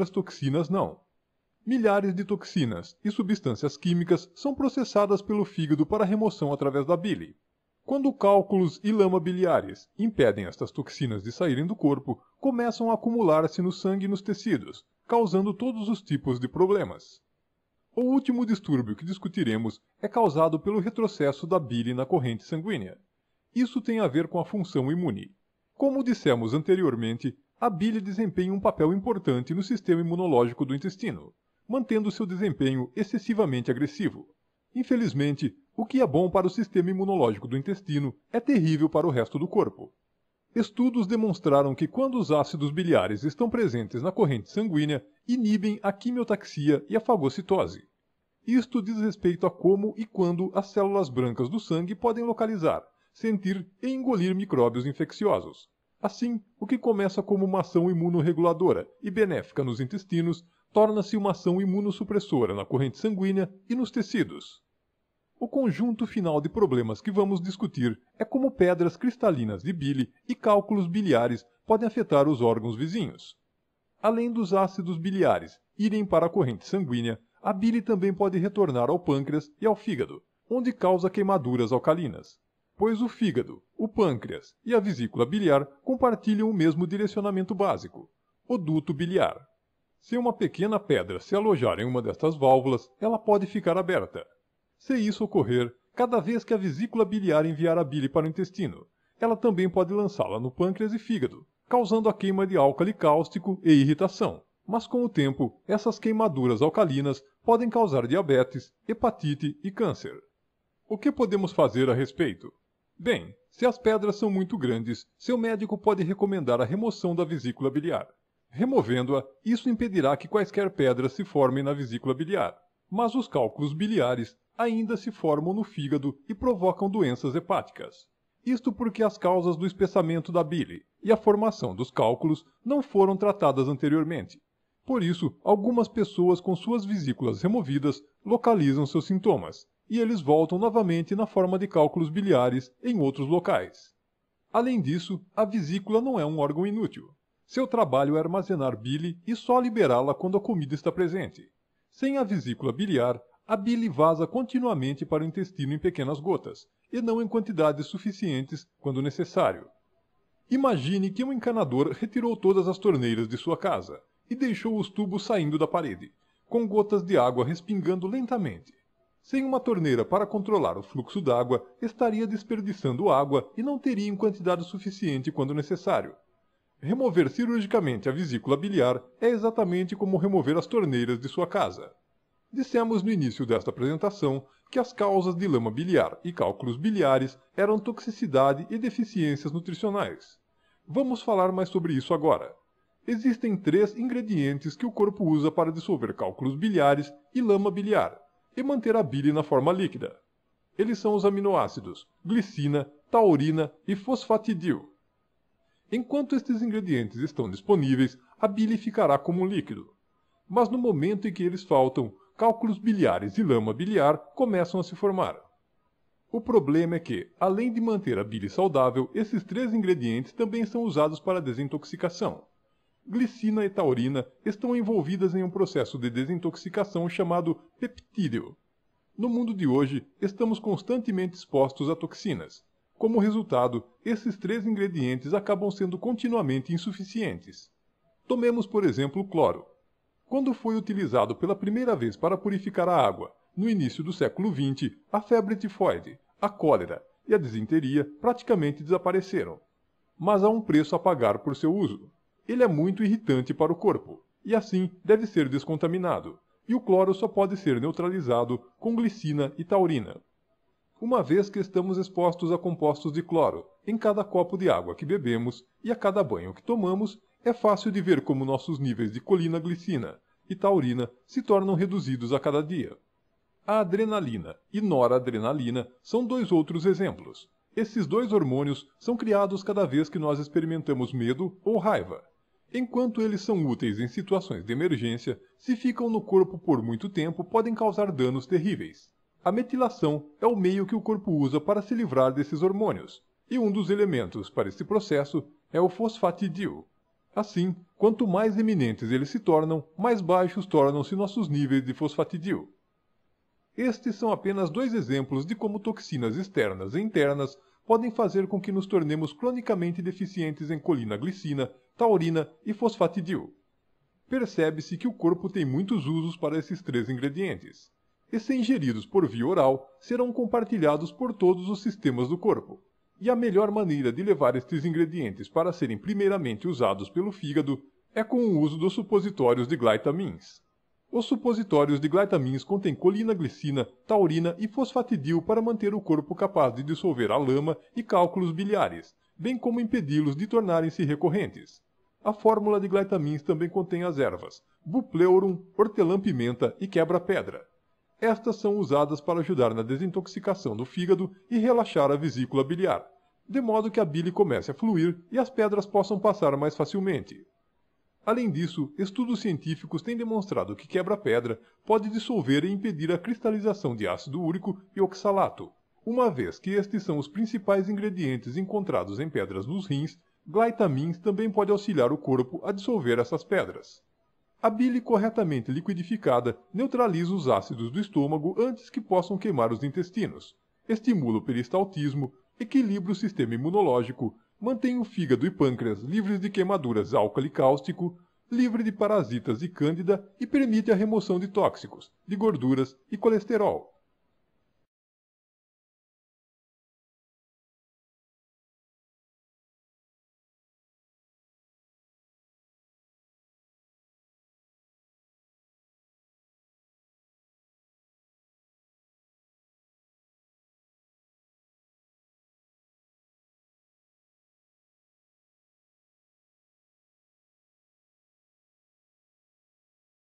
outras toxinas não. Milhares de toxinas e substâncias químicas são processadas pelo fígado para remoção através da bile. Quando cálculos e lama biliares impedem estas toxinas de saírem do corpo, começam a acumular-se no sangue e nos tecidos, causando todos os tipos de problemas. O último distúrbio que discutiremos é causado pelo retrocesso da bile na corrente sanguínea. Isso tem a ver com a função imune. Como dissemos anteriormente, a bile desempenha um papel importante no sistema imunológico do intestino, mantendo seu desempenho excessivamente agressivo. Infelizmente, o que é bom para o sistema imunológico do intestino é terrível para o resto do corpo. Estudos demonstraram que quando os ácidos biliares estão presentes na corrente sanguínea, inibem a quimiotaxia e a fagocitose. Isto diz respeito a como e quando as células brancas do sangue podem localizar, sentir e engolir micróbios infecciosos. Assim, o que começa como uma ação imunorreguladora e benéfica nos intestinos, torna-se uma ação imunossupressora na corrente sanguínea e nos tecidos. O conjunto final de problemas que vamos discutir é como pedras cristalinas de bile e cálculos biliares podem afetar os órgãos vizinhos. Além dos ácidos biliares irem para a corrente sanguínea, a bile também pode retornar ao pâncreas e ao fígado, onde causa queimaduras alcalinas, pois o fígado, o pâncreas e a vesícula biliar compartilham o mesmo direcionamento básico, o duto biliar. Se uma pequena pedra se alojar em uma destas válvulas, ela pode ficar aberta. Se isso ocorrer, cada vez que a vesícula biliar enviar a bile para o intestino, ela também pode lançá-la no pâncreas e fígado, causando a queima de álcali cáustico e irritação. Mas com o tempo, essas queimaduras alcalinas podem causar diabetes, hepatite e câncer. O que podemos fazer a respeito? Bem, se as pedras são muito grandes, seu médico pode recomendar a remoção da vesícula biliar. Removendo-a, isso impedirá que quaisquer pedras se formem na vesícula biliar, mas os cálculos biliares ainda se formam no fígado e provocam doenças hepáticas. Isto porque as causas do espessamento da bile e a formação dos cálculos não foram tratadas anteriormente. Por isso, algumas pessoas com suas vesículas removidas localizam seus sintomas, e eles voltam novamente na forma de cálculos biliares em outros locais. Além disso, a vesícula não é um órgão inútil. Seu trabalho é armazenar bile e só liberá-la quando a comida está presente. Sem a vesícula biliar, a bile vaza continuamente para o intestino em pequenas gotas, e não em quantidades suficientes quando necessário. Imagine que um encanador retirou todas as torneiras de sua casa e deixou os tubos saindo da parede, com gotas de água respingando lentamente. Sem uma torneira para controlar o fluxo d'água, estaria desperdiçando água e não teria em quantidade suficiente quando necessário. Remover cirurgicamente a vesícula biliar é exatamente como remover as torneiras de sua casa. Dissemos no início desta apresentação que as causas de lama biliar e cálculos biliares eram toxicidade e deficiências nutricionais. Vamos falar mais sobre isso agora. Existem 3 ingredientes que o corpo usa para dissolver cálculos biliares e lama biliar, e manter a bile na forma líquida. Eles são os aminoácidos glicina, taurina e fosfatidil. Enquanto estes ingredientes estão disponíveis, a bile ficará como um líquido. Mas no momento em que eles faltam, cálculos biliares e lama biliar começam a se formar. O problema é que, além de manter a bile saudável, esses 3 ingredientes também são usados para a desintoxicação. Glicina e taurina estão envolvidas em um processo de desintoxicação chamado peptídeo. No mundo de hoje, estamos constantemente expostos a toxinas. Como resultado, esses 3 ingredientes acabam sendo continuamente insuficientes. Tomemos, por exemplo, o cloro. Quando foi utilizado pela primeira vez para purificar a água, no início do século XX, a febre tifoide, a cólera e a disenteria praticamente desapareceram. Mas há um preço a pagar por seu uso. Ele é muito irritante para o corpo, e assim deve ser descontaminado, e o cloro só pode ser neutralizado com glicina e taurina. Uma vez que estamos expostos a compostos de cloro em cada copo de água que bebemos e a cada banho que tomamos, é fácil de ver como nossos níveis de colina-glicina e taurina se tornam reduzidos a cada dia. A adrenalina e noradrenalina são 2 outros exemplos. Esses 2 hormônios são criados cada vez que nós experimentamos medo ou raiva. Enquanto eles são úteis em situações de emergência, se ficam no corpo por muito tempo, podem causar danos terríveis. A metilação é o meio que o corpo usa para se livrar desses hormônios, e um dos elementos para esse processo é o fosfatidil. Assim, quanto mais eminentes eles se tornam, mais baixos tornam-se nossos níveis de fosfatidil. Estes são apenas 2 exemplos de como toxinas externas e internas podem fazer com que nos tornemos cronicamente deficientes em colina-glicina, taurina e fosfatidil. Percebe-se que o corpo tem muitos usos para esses 3 ingredientes, e se ingeridos por via oral, serão compartilhados por todos os sistemas do corpo. E a melhor maneira de levar estes ingredientes para serem primeiramente usados pelo fígado é com o uso dos supositórios de glytamins. Os supositórios de glytamins contêm colina-glicina, taurina e fosfatidil para manter o corpo capaz de dissolver a lama e cálculos biliares, bem como impedi-los de tornarem-se recorrentes. A fórmula de glytamins também contém as ervas bupleurum, hortelã-pimenta e quebra-pedra. Estas são usadas para ajudar na desintoxicação do fígado e relaxar a vesícula biliar, de modo que a bile comece a fluir e as pedras possam passar mais facilmente. Além disso, estudos científicos têm demonstrado que quebra-pedra pode dissolver e impedir a cristalização de ácido úrico e oxalato. Uma vez que estes são os principais ingredientes encontrados em pedras nos rins, glytamins também pode auxiliar o corpo a dissolver essas pedras. A bile corretamente liquidificada neutraliza os ácidos do estômago antes que possam queimar os intestinos, estimula o peristaltismo, equilibra o sistema imunológico, mantém o fígado e pâncreas livres de queimaduras álcali-cáustico, livre de parasitas e cândida e permite a remoção de tóxicos, de gorduras e colesterol.